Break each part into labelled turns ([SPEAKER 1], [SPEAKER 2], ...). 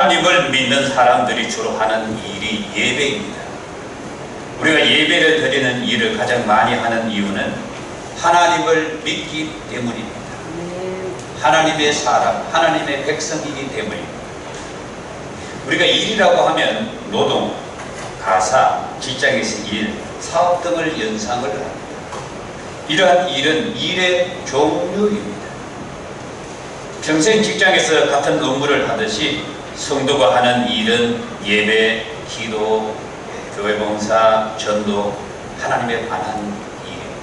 [SPEAKER 1] 하나님을 믿는 사람들이 주로 하는 일이 예배입니다. 우리가 예배를 드리는 일을 가장 많이 하는 이유는 하나님을 믿기 때문입니다. 하나님의 사람, 하나님의 백성이기 때문입니다. 우리가 일이라고 하면 노동, 가사, 직장에서 일, 사업 등을 연상을 합니다. 이러한 일은 일의 종류입니다. 평생 직장에서 같은 업무를 하듯이 성도가 하는 일은 예배, 기도, 교회 봉사, 전도, 하나님에 관한 일입니다.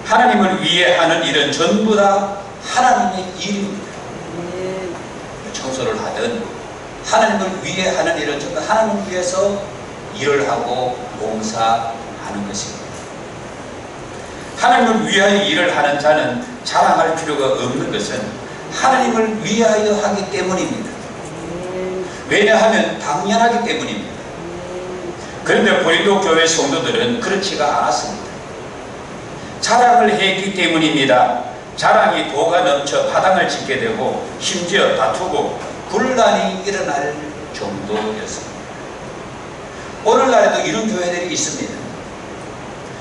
[SPEAKER 1] 하나님을 위해 하는 일은 전부 다 하나님의 일입니다. 청소를 하든 하나님을 위해 하는 일은 전부 다 하나님을 위해서 일을 하고 봉사하는 것입니다. 하나님을 위하여 일을 하는 자는 자랑할 필요가 없는 것은 하나님을 위하여 하기 때문입니다. 왜냐하면 당연하기 때문입니다. 그런데 고린도 교회 성도들은 그렇지가 않았습니다. 자랑을 했기 때문입니다. 자랑이 도가 넘쳐 파당을 짓게 되고 심지어 다투고 분란이 일어날 정도였습니다. 오늘날에도 이런 교회들이 있습니다.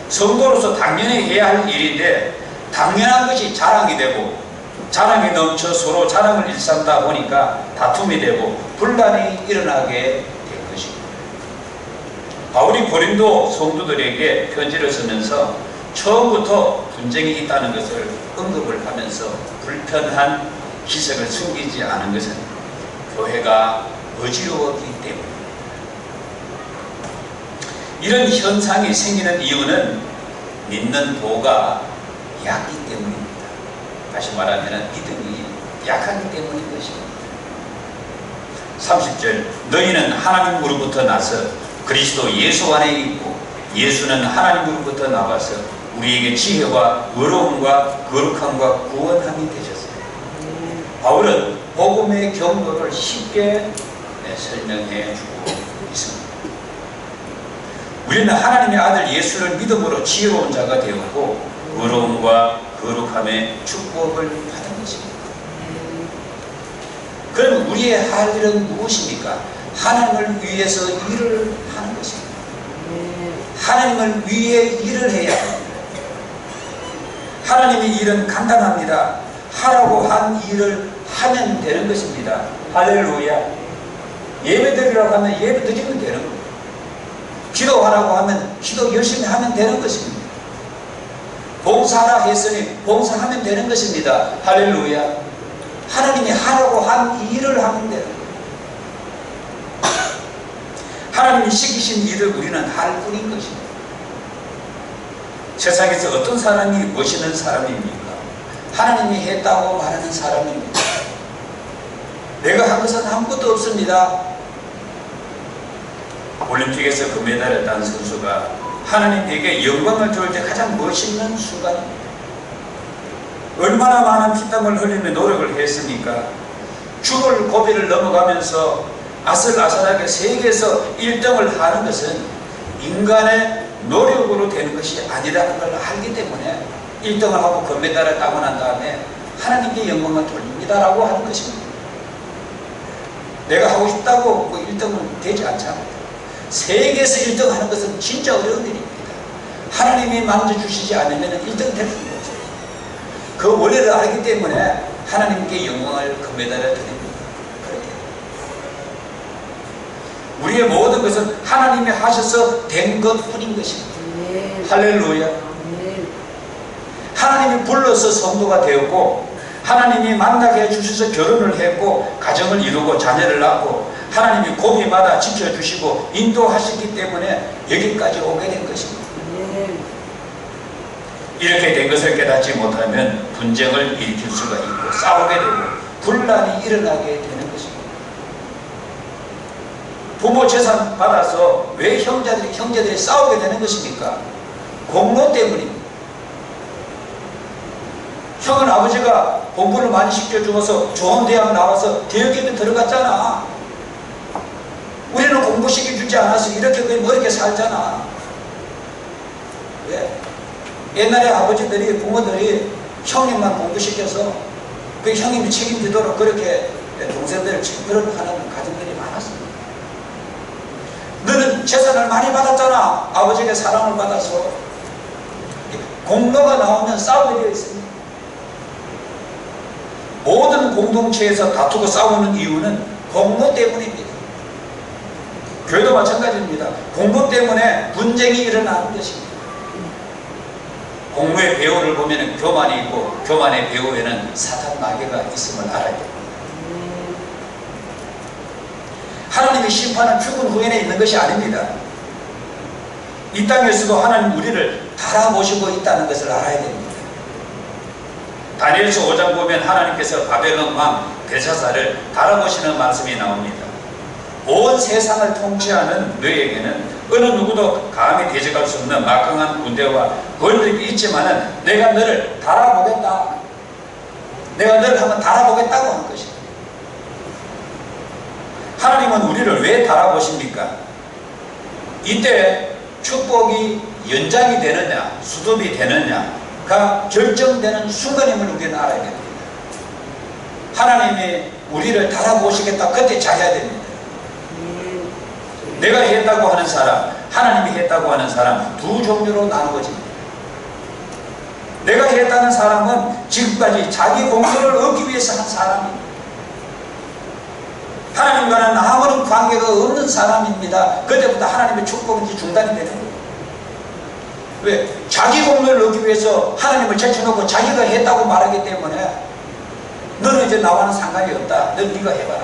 [SPEAKER 1] 성도로서 당연히 해야 할 일인데 당연한 것이 자랑이 되고 자랑이 넘쳐 서로 자랑을 일삼다 보니까 다툼이 되고 분란이 일어나게 된 것입니다. 바울이 고린도 성도들에게 편지를 쓰면서 처음부터 분쟁이 있다는 것을 언급을 하면서 불편한 기색을 숨기지 않은 것은 교회가 어지러웠기 때문입니다. 이런 현상이 생기는 이유는 믿는 도가 약기 때문입니다. 다시 말하면 믿음이 약하기 때문인 것입니다. 30절 너희는 하나님으로부터 나서 그리스도 예수 안에 있고 예수는 하나님으로부터 나와서 우리에게 지혜와 의로움과 거룩함과 구원함이 되셨어요. 바울은 복음의 경로를 쉽게 설명해 주고 있습니다. 우리는 하나님의 아들 예수를 믿음으로 지혜로운 자가 되었고 의로움과 거룩함의 축복을 받은 것입니다. 그럼 우리의 할 일은 무엇입니까? 하나님을 위해서 일을 하는 것입니다. 하나님을 위해 일을 해야 합니다. 하나님의 일은 간단합니다. 하라고 한 일을 하면 되는 것입니다. 할렐루야. 예배 드리라고 하면 예배 드리면 되는 겁니다. 기도하라고 하면 기도 열심히 하면 되는 것입니다. 봉사하라 했으니 봉사하면 되는 것입니다. 할렐루야. 하나님이 하라고 한 일을 하면 되는 거예요. 하나님이 시키신 일을 우리는 할 뿐인 것입니다. 세상에서 어떤 사람이 멋있는 사람입니까? 하나님이 했다고 말하는 사람입니다. 내가 한 것은 아무것도 없습니다. 올림픽에서 금메달을 딴 선수가 하나님에게 영광을 줄 때 가장 멋있는 순간입니다. 얼마나 많은 피땀을 흘리며 노력을 했습니까? 죽을 고비를 넘어가면서 아슬아슬하게 세계에서 1등을 하는 것은 인간의 노력으로 되는 것이 아니라는 걸 알기 때문에 1등을 하고 금메달을 따고 난 다음에 하나님께 영광을 돌립니다라고 하는 것입니다. 내가 하고 싶다고 1등은 되지 않잖아요. 세계에서 1등 하는 것은 진짜 어려운 일입니다. 하나님이 만져주시지 않으면 1등 될 수 없어요. 그 원리를 알기 때문에 하나님께 영광을 금메달을 드립니다. 그렇게 우리의 모든 것은 하나님이 하셔서 된 것뿐인 것입니다. 할렐루야. 하나님이 불러서 성도가 되었고 하나님이 만나게 해주셔서 결혼을 했고 가정을 이루고 자녀를 낳고 하나님이 고비마다 지켜주시고 인도하시기 때문에 여기까지 오게 된 것입니다. 이렇게 된 것을 깨닫지 못하면 분쟁을 일으킬 수가 있고 싸우게 되고 분란이 일어나게 되는 것입니다. 부모 재산 받아서 왜 형제들이 싸우게 되는 것입니까? 공로 때문입니다. 형은 아버지가 공부를 많이 시켜주어서 좋은 대학 나와서 대학교에 들어갔잖아. 우리는 공부시켜주지 않아서 이렇게 이렇게 살잖아. 왜? 옛날에 아버지들이 부모들이 형님만 공부시켜서 그 형님이 책임지도록 그렇게 동생들 그런 하는 가정들이 많았습니다. 너는 재산을 많이 받았잖아. 아버지에게 사랑을 받아서. 공로가 나오면 싸우게 되어 있습니다. 모든 공동체에서 다투고 싸우는 이유는 공로 때문입니다. 교회도 마찬가지입니다. 공로 때문에 분쟁이 일어나는 것입니다. 공로의 배후를 보면 교만이 있고 교만의 배후에는 사탄 마귀가 있음을 알아야 됩니다. 하나님의 심판은 죽은 후에 있는 것이 아닙니다. 이 땅에서도 하나님 우리를 달아보시고 있다는 것을 알아야 됩니다. 다니엘서 5장 보면 하나님께서 바벨론 왕 벨사살을 달아보시는 말씀이 나옵니다. 온 세상을 통치하는 너에게는 어느 누구도 감히 대적할 수 없는 막강한 군대와 권력이 있지만은 내가 너를 달아보겠다. 내가 너를 한번 달아보겠다고 한 것입니다. 하나님은 우리를 왜 달아보십니까? 이때 축복이 연장이 되느냐 수습이 되느냐가 결정되는 순간임을 우리는 알아야 됩니다. 하나님이 우리를 달아보시겠다. 그때 잘해야 됩니다. 내가 했다고 하는 사람, 하나님이 했다고 하는 사람 두 종류로 나누어집니다. 내가 했다는 사람은 지금까지 자기 공로를 얻기 위해서 한 사람입니다. 하나님과는 아무런 관계가 없는 사람입니다. 그때부터 하나님의 축복은 중단이 되는 거예요. 왜? 자기 공로를 얻기 위해서 하나님을 제쳐놓고 자기가 했다고 말하기 때문에 너는 이제 나와는 상관이 없다. 넌 네가 해봐라.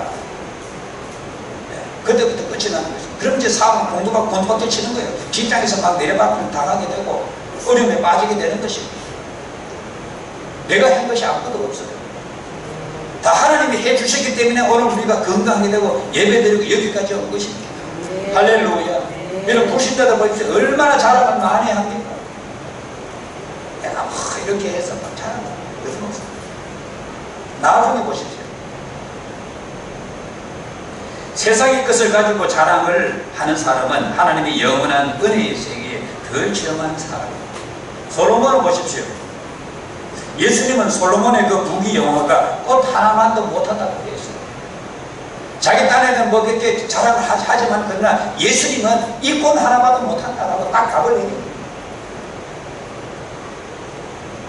[SPEAKER 1] 네. 그때부터 끝이 나는 거죠. 그럼 이제 사업은 공도박도 치는 거예요. 직장에서 막 내려박기를 당하게 되고 어려움에 빠지게 되는 것입니다. 내가 한 것이 아무것도 없어요. 다 하나님이 해주셨기 때문에 오늘 우리가 건강하게 되고 예배드리고 여기까지 온 것입니다. 네. 할렐루야. 네. 여러분 보신다도 보십시오. 얼마나 자랑을 많이 합니까? 내가 막 이렇게 해서 막 자랑을 거짓없습니다. 나중에 보십시오. 세상의 것을 가지고 자랑을 하는 사람은 하나님의 영원한 은혜의 세계에 덜 체험한 사람입니다. 솔로몬을 보십시오. 예수님은 솔로몬의 그 부귀 영화가 꽃 하나만도 못한다고 했어요. 자기 딴에는 뭐 그렇게 자랑을 하지만 그러나 예수님은 이 꽃 하나만도 못한다라고 딱 답을 내립니다.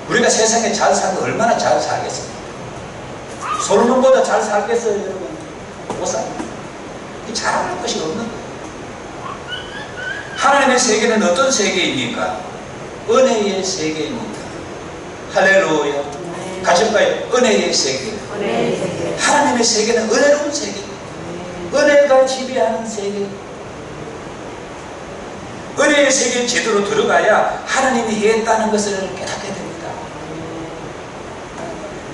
[SPEAKER 1] 우리가 세상에 잘 살고 얼마나 잘 살겠습니까? 솔로몬보다 잘 살겠어요, 여러분? 못 삽니다. 자랑할 것이 없는 거예요. 하나님의 세계는 어떤 세계입니까? 은혜의 세계입니다. 할렐루야. 네. 같이 볼까요? 은혜의 세계. 은혜의 세계. 하나님의 세계는 은혜로운 세계입니다. 은혜가 지배하는 세계. 은혜의 세계에 제대로 들어가야 하나님이 했다는 것을 깨닫게 됩니다.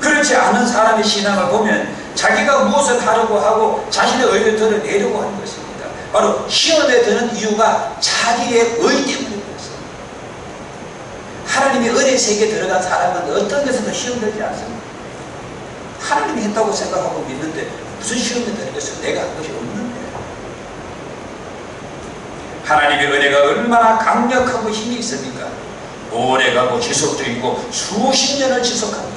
[SPEAKER 1] 그렇지 않은 사람의 신앙을 보면 자기가 무엇을 하려고 하고 자신의 의를 드러내려고 하는 것입니다. 바로 시험에 드는 이유가 자기의 의 때문입니다. 하나님이 은혜 세계에 들어간 사람은 어떤 것에도 시험 들지 않습니다. 하나님이 했다고 생각하고 믿는데 무슨 시험에 들겠어요? 내가 한 것이 없는데. 하나님의 은혜가 얼마나 강력하고 힘이 있습니까? 오래가고 지속적이고 수십 년을 지속합니다.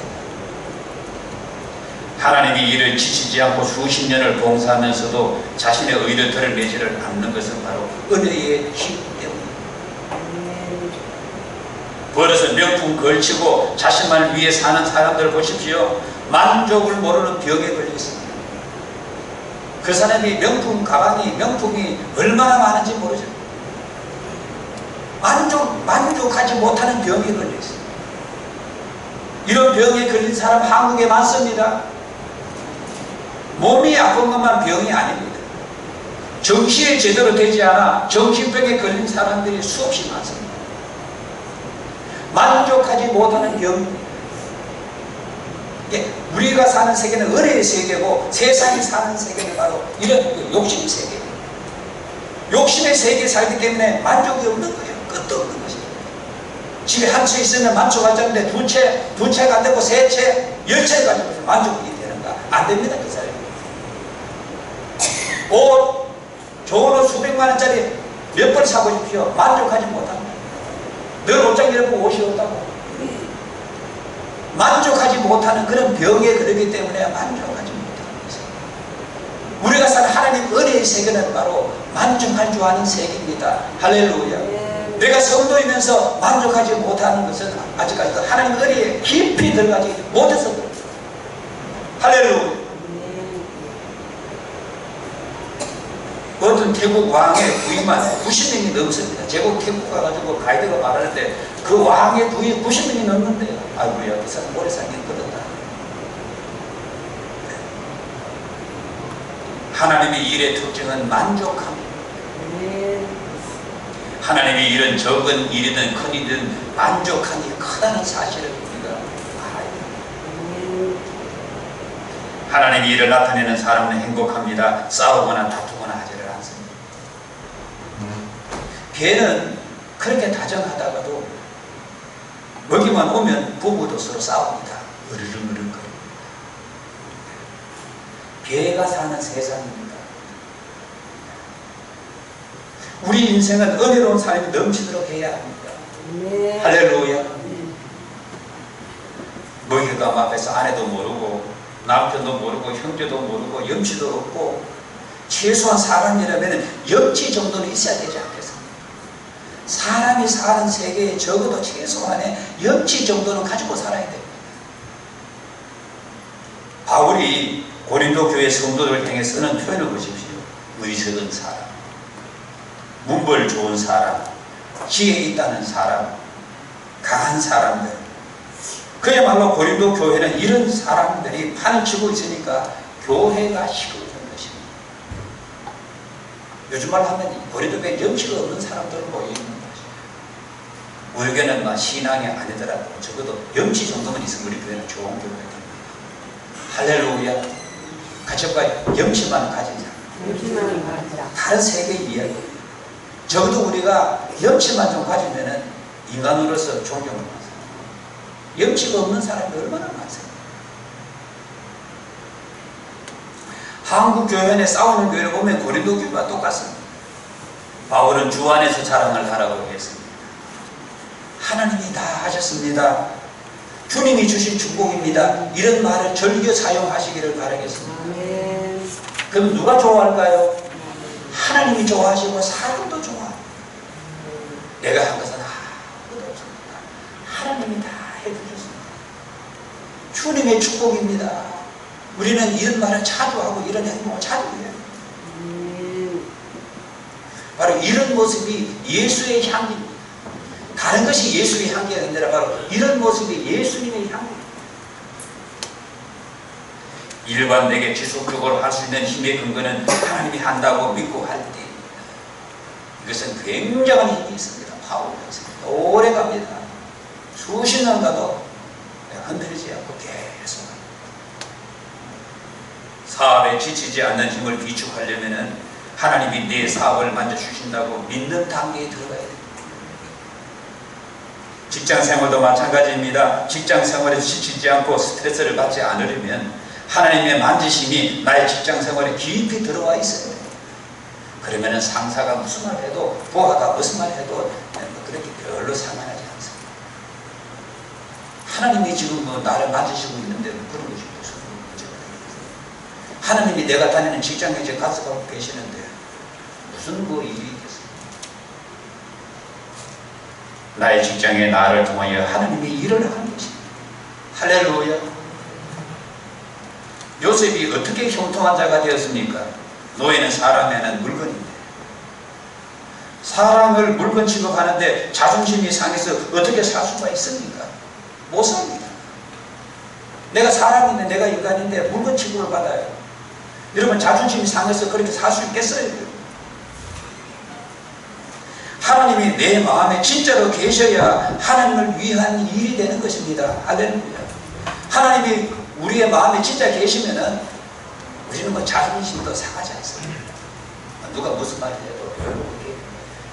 [SPEAKER 1] 하나님이 이를 지치지 않고 수십 년을 봉사하면서도 자신의 의를 드러내지를 않는 것은 바로 은혜의 힘 때문입니다. 벌어서 명품 걸치고 자신만을 위해 사는 사람들 보십시오. 만족을 모르는 병에 걸려 있습니다. 그 사람이 명품 가방이 명품이 얼마나 많은지 모르죠. 만족하지 못하는 병에 걸려 있습니다. 이런 병에 걸린 사람 한국에 많습니다. 몸이 아픈 것만 병이 아닙니다. 정신이 제대로 되지 않아 정신병에 걸린 사람들이 수없이 많습니다. 만족하지 못하는 병. 우리가 사는 세계는 은혜의 세계고 세상이 사는 세계는 바로 이런 욕심의 세계. 욕심의 세계에 살기 때문에 만족이 없는 거예요. 끝도 없는 것입니다. 집에 한 채 있으면 만족하자는데 두 채 가지고 세 채, 10채 가지고 만족이 되는가? 안 됩니다. 그 사람이. 옷, 좋은 옷 수백만 원짜리 몇 벌 사보십시오. 만족하지 못합니다. 늘 옷장 열고 옷이 없다고. 만족하지 못하는 그런 병에 그러기 때문에 만족하지 못하는 것입니다. 하나님 은혜의 세계는 바로 만족할 줄 아는 세계입니다. 할렐루야. 내가 성도이면서 만족하지 못하는 것은 아직까지도 하나님 은혜에 깊이 들어가지 못해서 그렇다. 할렐루야. 어떤 태국 왕의 부인만 90명이 넘습니다. 제국 태국 가가지고 가이드가 말하는데 그 왕의 부인 90명이 넘는데요. 아이고야, 그 사람 오래 살겠거든요. 하나님의 일의 특징은 만족함입니다. 하나님의 일은 적은 일이든 큰 일이든 만족함이 크다는 사실을 우리가 알아야 됩니다. 하나님의 일을 나타내는 사람은 행복합니다. 싸우거나 다투거나 하지를 않습니다. 개는 그렇게 다정하다가도 먹이만 오면 부부도 서로 싸웁니다. 으르렁으르렁거립니다. 개가 사는 세상입니다. 우리 인생은 은혜로운 삶이 넘치도록 해야 합니다. 네. 할렐루야. 먹이가 앞에서 아내도 모르고 남편도 모르고 형제도 모르고 염치도 없고 최소한 사람이라면 염치 정도는 있어야 되지 않겠습니까? 사람이 사는 세계에 적어도 최소한의 염치 정도는 가지고 살아야 됩니다. 바울이 고린도 교회 성도들을 향해 쓰는 표현을 보십시오. 의석은 사람, 문벌 좋은 사람, 지혜 있다는 사람, 강한 사람들. 그야말로 고린도 교회는 이런 사람들이 판을 치고 있으니까 교회가 시끄러운 것입니다. 요즘 말 하면 고린도 교회에 염치가 없는 사람들 모여 있는 것입니다. 우리 교회는 막 신앙이 아니더라도 적어도 염치 정도만 있으면 우리 교회는 좋은 교회가 됩니다. 할렐루야. 가족과 염치만 가지자. 염치만 가지자. 다른 세계의 이야기예요. 적어도 우리가 염치만 좀 가지면은 인간으로서 존경을 받습니다. 염치가 없는 사람이 얼마나 많습니까? 한국 교회 안에 싸우는 교회를 보면 고린도 교회와 똑같습니다. 바울은 주 안에서 자랑을 하라고 했습니다. 하나님이 다 하셨습니다. 주님이 주신 축복입니다. 이런 말을 즐겨 사용하시기를 바라겠습니다. 그럼 누가 좋아할까요? 하나님이 좋아하시고 사람도 좋아합니다. 내가 한 것은 아무것도 없습니다. 하나님이 다 해주셨습니다. 주님의 축복입니다. 우리는 이런 말을 자주 하고 이런 행동을 자주 해요. 바로 이런 모습이 예수의 향기입니다. 다른 것이 예수의 향기가 아니라 바로 이런 모습이 예수님의 향기입니다. 일관되게 지속적으로 할 수 있는 힘의 근거는 하나님이 한다고 믿고 할 때입니다. 이것은 굉장한 힘이 있습니다. 파워가 있습니다. 오래 갑니다. 수십 년 가도 흔들리지 않고 계속 사업에 지치지 않는 힘을 비축하려면 하나님이 내 사업을 만져주신다고 믿는 단계에 들어가야 됩니다. 직장생활도 마찬가지입니다. 직장생활에 지치지 않고 스트레스를 받지 않으려면 하나님의 만지심이 나의 직장생활에 깊이 들어와 있어야 돼요. 그러면 상사가 무슨 말 해도 부하가 무슨 말 해도 그렇게 별로 상관하지 않습니다. 하나님이 지금 나를 만지시고 있는데 그런 것이 무슨 문제가 되겠어요? 하나님이 내가 다니는 직장에 이제 가서 계시는데 무슨 일이 있겠어요? 나의 직장에 나를 통하여 하나님이 일을 하는 것입니다. 할렐루야. 요셉이 어떻게 형통한 자가 되었습니까? 노예는 사람에는 물건인데 사람을 물건 취급하는데 자존심이 상해서 어떻게 살 수가 있습니까? 못 삽니다. 내가 사람인데 내가 인간인데 물건 취급을 받아요. 여러분 자존심이 상해서 그렇게 살 수 있겠어요? 하나님이 내 마음에 진짜로 계셔야 하나님을 위한 일이 되는 것입니다. 할렐루야. 하나님이 우리의 마음에 진짜 계시면은 우리는 자존심도 상하지 않습니다. 누가 무슨 말을 해도 이렇게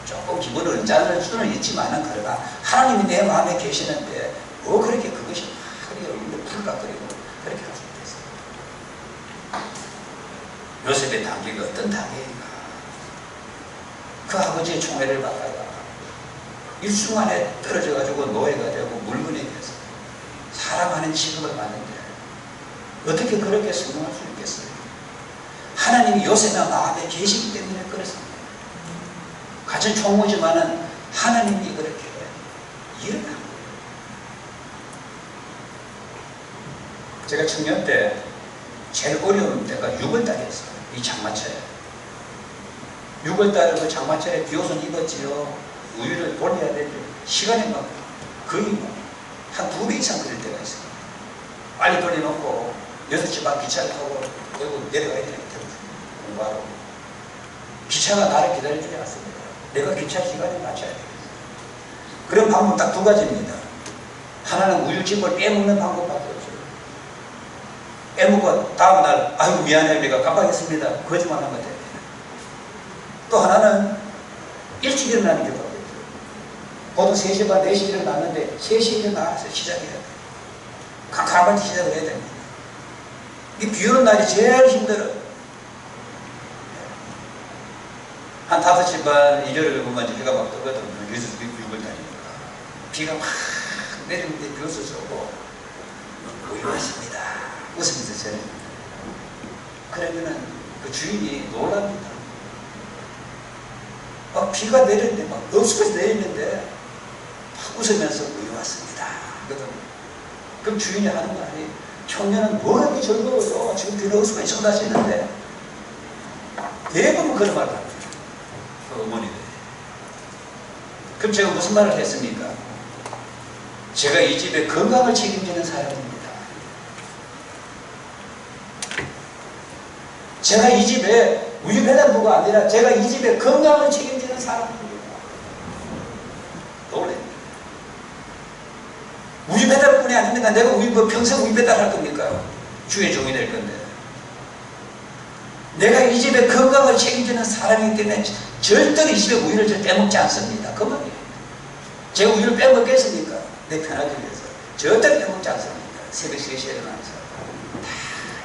[SPEAKER 1] 조금 기분을 언짢을 수는 있지만은 그러나 하나님이 내 마음에 계시는데 뭐 그렇게 그것이 그렇게 불가거리고 그렇게 할 수 있겠어요. 요셉의 단계가 어떤 단계인가? 그 아버지의 총애를 받다가 일순간에 떨어져 가지고 노예가 되고 물건이 돼서 사람 하는 취급을 받는데 어떻게 그렇게 성공할 수 있겠어요? 하나님 하나님이 요셉의 마음에 계시기 때문에 그렇습니다. 같은 총무지만은 하나님이 그렇게 일어납니다. 제가 청년 때 제일 어려운 때가 6월달이었어요. 이 장마철에. 6월달에 그 장마철에 비옷은 입었지요. 우유를 돌려야 되는데 시간이 막 거의 한 2배 이상 걸릴 때가 있어요. 빨리 돌려놓고 6시 반 기차를 타고 결국 내려가야 되기 때문에 공부하러. 기차가 나를 기다려주지 않습니다. 내가 기차 시간에 맞춰야 되겠어요. 그런 방법 딱 2가지입니다. 하나는 우유칩을 빼먹는 방법밖에 없어요. 빼먹고 다음날 아이고 미안해요, 내가 깜빡했습니다. 거짓말한 것 같아요. 또 하나는 일찍 일어나는 경우가 있어요. 보통 3시 반, 4시 일어났는데 3시 일어나서 시작해야 돼요. 캄캄한 시작을 해야 됩니다. 이 비 오는 날이 제일 힘들어요. 한 5시 반, 일요일에 보면 비가 막 떠거든요. 여기서 6월달이니까. 비가 막 내리는데 비 없어서 오고, 우유왔습니다. 웃으면서 전해줍니다. 그러면은 그 주인이 놀랍니다. 막 비가 내리는데 막 없어서 내리는데 막 웃으면서 우유왔습니다. 그럼 주인이 하는 말이 청년은 뭐 이렇게 즐거워요. 지금 비가 없으면 쏟아지는데 대부분 그런 말을 합니다. 그 어머니들. 그럼 제가 무슨 말을 했습니까? 제가 이 집의 건강을 책임지는 사람입니다. 제가 이 집에 우유배달부가 아니라 제가 이 집의 건강을 책임지는 사람입니다. 놀래. 우유배달뿐이 아닙니다. 내가 평생 우유배달할 겁니까? 주의 종이 될 건데. 내가 이 집의 건강을 책임지는 사람이기 때문에 절대로 이 집에 우유를 빼먹지 않습니다. 그 말이에요. 제가 우유를 빼먹겠습니까? 내 편하기 위해서. 절대로 빼먹지 않습니다. 새벽 3시에 일어나서 다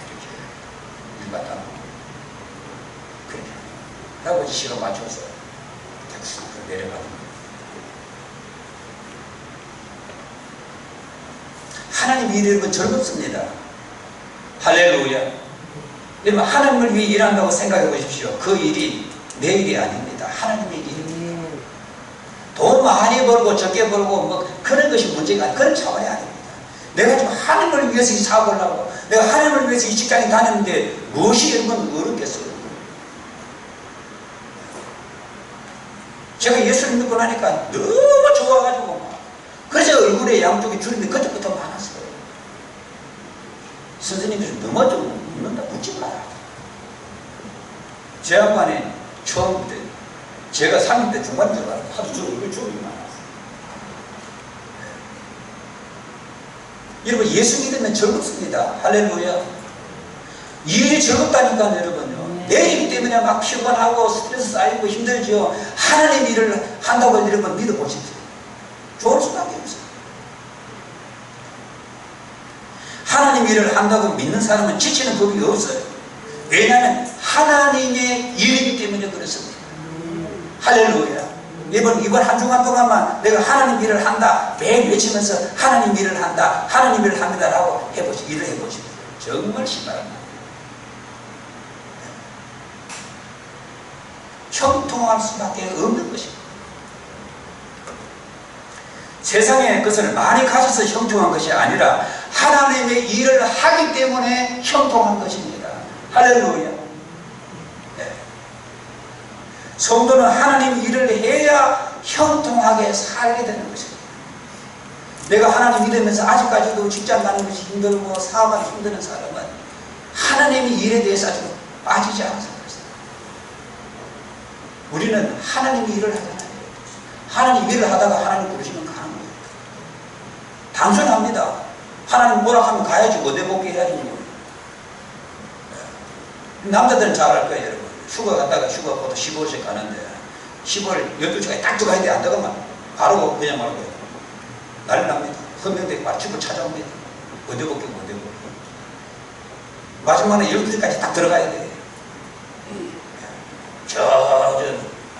[SPEAKER 1] 이렇게 일 갖다 놓고 그렇게 하고 시간 맞춰서 택시 내려가는 거예요. 하나님 일이 여러분 즐겁습니다. 할렐루야. 여러분 하나님을 위해 일한다고 생각해 보십시오. 그 일이 내 일이 아닙니다. 하나님의 일입니다. 돈 많이 벌고 적게 벌고 뭐 그런 것이 문제가 아니에요. 그런 차원이 아닙니다. 내가 지금 하나님을 위해서 이 사업을 하고 내가 하나님을 위해서 이 직장에 다녔는데 무엇이 여러분 어렵겠어요? 제가 예수를 믿고 나니까 너무 좋아가지고 그래서 얼굴에 양쪽에 주름이 그때부터 많았어요. 선생님이 너무 좀 묻는다, 묻지 마라. 제 양반이 처음 때, 제가 3일 때 중간에 들어가서 하도 저 얼굴에 주름이 많았어요. 여러분, 예수 믿으면 즐겁습니다. 할렐루야. 이 일이 즐겁다니까요, 여러분요. 내 일이기 때문에 막 피곤하고 스트레스 쌓이고 힘들죠. 하나님 일을 한다고 여러분 믿어보십시오. 좋을 수밖에 없어요. 하나님 일을 한다고 믿는 사람은 지치는 법이 없어요. 왜냐하면 하나님의 일이기 때문에 그렇습니다. 할렐루야. 이번 한 주간 동안만 내가 하나님 일을 한다 매일 외치면서 하나님 일을 한다, 하나님 일을 합니다 라고 일을 해보십시오. 정말 신바랍니다. 형통할 수밖에 없는 것입니다. 세상에 그것을 많이 가져서 형통한 것이 아니라 하나님의 일을 하기 때문에 형통한 것입니다. 할렐루야. 네. 성도는 하나님 일을 해야 형통하게 살게 되는 것입니다. 내가 하나님 믿으면서 아직까지도 직장 가는 것이 힘들고 사업하기 힘드는 사람은 하나님의 일에 대해서 아직 빠지지 않아서 그렇습니다. 우리는 하나님의 일을 하잖아요. 하나님 일을 하다가 하나님 부르시면 가는 거예요. 단순합니다. 하나님 뭐라 하면 가야지, 어디 복귀 해야지. 뭐. 남자들은 잘 알 거예요, 여러분. 휴가 갔다가 휴가 보다 15일씩 가는데 15일 12시까지 딱 들어가야 돼. 안 들어가면 바로 그냥 말고요. 난리 납니다. 헌명대 바로 집을 찾아옵니다. 어디 복귀, 어디 복귀. 마지막에 12시까지 딱 들어가야 돼. 저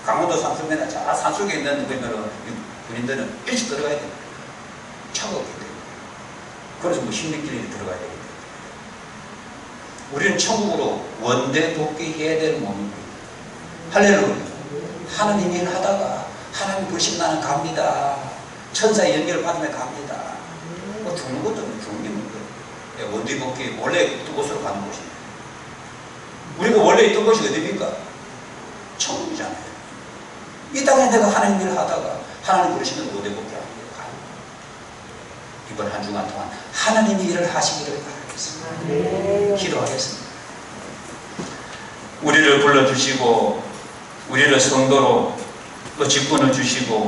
[SPEAKER 1] 강원도 산속에나 저 산속에 있는 군인들은 일찍 들어가야 돼. 차가 없기 때문에. 그래서 뭐 16길에 들어가야 되기 때문에. 우리는 천국으로 원대 복귀해야 되는 몸입니다. 할렐루야. 하나님 일 하다가 하나님 부르심 나는 갑니다. 천사의 연결 받으면 갑니다. 뭐 죽는 것도 죽는 거예요. 원대 복귀 원래 있던 곳으로 가는 곳입니다. 우리가 원래 있던 곳이 어디입니까? 천국이잖아요. 이 땅에 내가 하나님 일을 하다가 하나님 부르시면 원대 복귀하고 가요. 이번 한 주간 동안 하나님이 일을 하시기를 바라겠습니다. 기도하겠습니다. 우리를 불러주시고 우리를 성도로 또 직분을 주시고